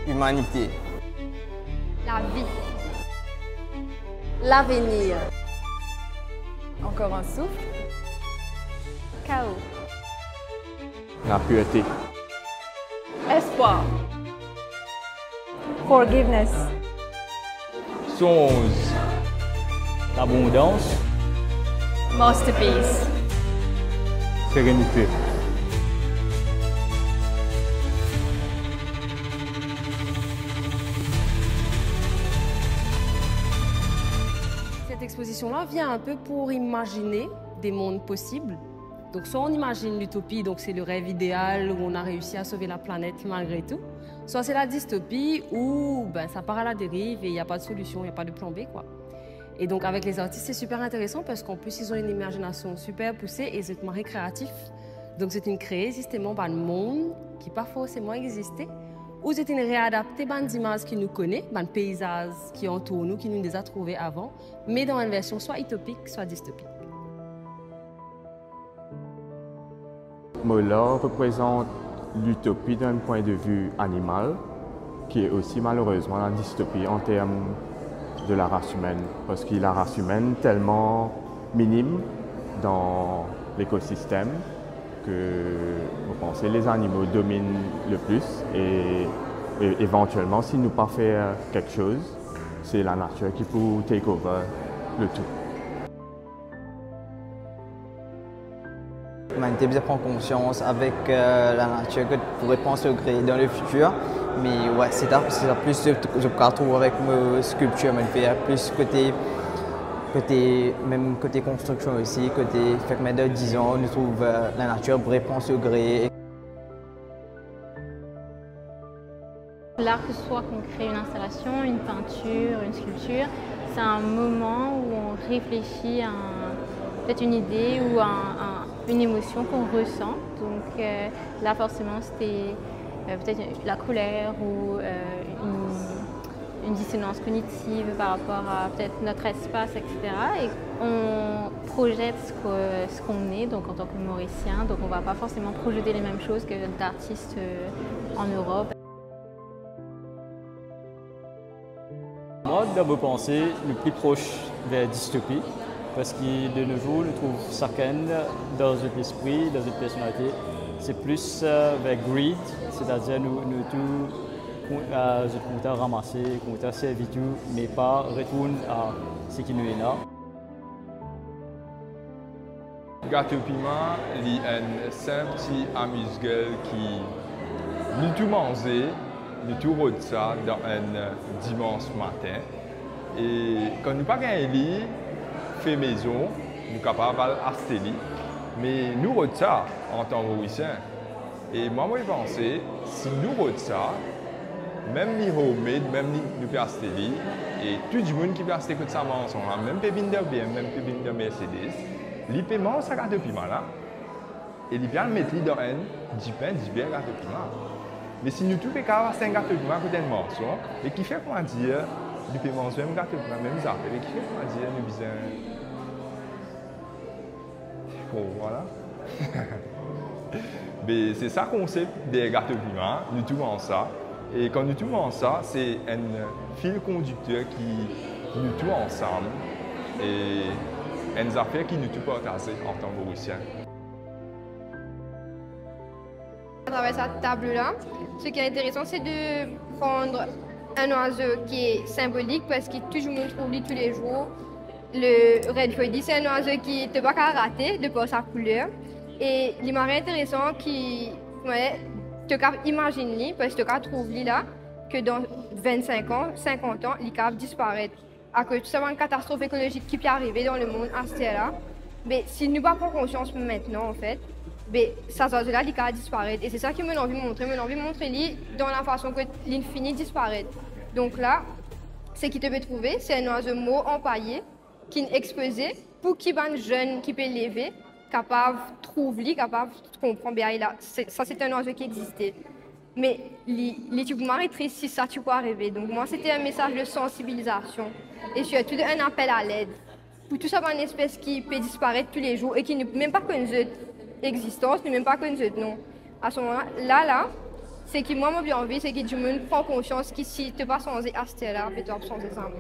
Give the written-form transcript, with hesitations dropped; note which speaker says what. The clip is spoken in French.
Speaker 1: Humanité.
Speaker 2: La vie. L'avenir.
Speaker 3: Encore un souffle.
Speaker 2: Chaos.
Speaker 4: La pureté.
Speaker 3: Espoir.
Speaker 2: Forgiveness.
Speaker 5: Songe. L'abondance.
Speaker 3: Masterpiece.
Speaker 4: Sérénité.
Speaker 6: Cette exposition-là vient un peu pour imaginer des mondes possibles. Donc soit on imagine l'utopie, donc c'est le rêve idéal où on a réussi à sauver la planète malgré tout. Soit c'est la dystopie où ça part à la dérive et il n'y a pas de solution, il n'y a pas de plan B, quoi. Et donc avec les artistes, c'est super intéressant parce qu'en plus ils ont une imagination super poussée et c'est très créatif. Donc c'est une créer justement un monde qui pas forcément existé. Ou c'est une réadapter d'images qui nous connaît, des paysages qui entourent nous, qui nous les a trouvés avant, mais dans une version soit utopique, soit dystopique.
Speaker 4: Mola représente l'utopie d'un point de vue animal, qui est aussi malheureusement la dystopie en termes de la race humaine, parce que la race humaine est tellement minime dans l'écosystème que vous pensez les animaux dominent le plus et éventuellement, si nous pas faire quelque chose, c'est la nature qui peut take over le tout.
Speaker 1: L'humanité besoin prendre conscience avec la nature que pourrait penser au gré dans le futur. Mais ouais, c'est plus je trouve avec mes sculptures, mais faire plus même côté construction aussi, côté fait que de 10 ans, on trouve la nature pourrait penser au gré.
Speaker 7: L'art, que ce soit qu'on crée une installation, une peinture, une sculpture, c'est un moment où on réfléchit à peut-être une idée ou une émotion qu'on ressent. Donc là, forcément, c'était peut-être la colère ou une dissonance cognitive par rapport à peut-être notre espace, etc. Et on projette ce qu'on est, donc en tant que mauricien. Donc on ne va pas forcément projeter les mêmes choses que d'artistes en Europe.
Speaker 5: Moi, d'abord penser le plus proche vers dystopie, parce que de nos jours, on trouve chacun dans notre esprit, dans notre personnalité, c'est plus vers greed, c'est-à-dire nous tous, nous avons ramassé, nous avons servi tout, mais pas retourner à ce qui nous est là.
Speaker 8: Gâteau piment, il y a un simple petit amuse-gueule qui nous tout manger, nous tout rôde ça dans un dimanche matin. Et quand nous pas gagné lit, fait maison, nous sommes capables d'acheter lit. Mais nous rôde ça en tant que mauricien. Et moi, je pense, si nous rôde ça, même les homemade, même nous pouvons acheter lit, et tout le monde qui peut acheter que ça ensemble, même Pépine de BM, même Pépine de Mercedes, les paiements, ça gâteau piment là. Et les bien mettre dans un 10 pain, 10 bières gâteau piment. Mais si nous tous les cas, c'est un gâteau piment à côté de morceau, et qui fait comment dire, du paiement, même gâteau piment, même ça, et qui fait comment dire, nous besoin. Bon, voilà. Mais c'est ça qu'on sait des gâteaux piment, nous trouvons ça. Et quand nous trouvons ça, c'est un fil conducteur qui nous trouve ensemble et une affaire qui nous tout partage en tant que mauricien.
Speaker 2: À travers cette table-là, ce qui est intéressant, c'est de prendre un oiseau qui est symbolique parce que tout le monde trouve lui tous les jours. Le Red Freddy, c'est un oiseau qui ne peut pas rater de par sa couleur. Et il m'est intéressant qui te imagine parce que tu trouves là que dans 25 ans, 50 ans, il va disparaître. À cause de tout ça, une catastrophe écologique qui peut arriver dans le monde à ce là. Mais si nous ne prenons pas conscience maintenant, en fait, ça là, il va disparaître. Et c'est ça que j'ai envie de montrer. J'ai envie de montrer lui dans la façon que l'infini disparaît. Donc là, ce qui te peut trouver, c'est un oiseau mort empaillé qui est exposé pour qu'il y ait un jeune qui peut l'élever, capable de trouver, capable de comprendre bien. Ça, c'est un oiseau qui existait. Mais tu peux m'arrêter si ça tu peux arriver. Donc moi, c'était un message de sensibilisation et surtout un appel à l'aide. Pour tout ça, une espèce qui peut disparaître tous les jours et qui n'est même pas connu existence, n'est même pas connu nom. À ce moment-là, c'est que moi, j'ai envie, c'est que tout le monde prend conscience que si tu n'es pas changé à ce là, tu dois changer ça.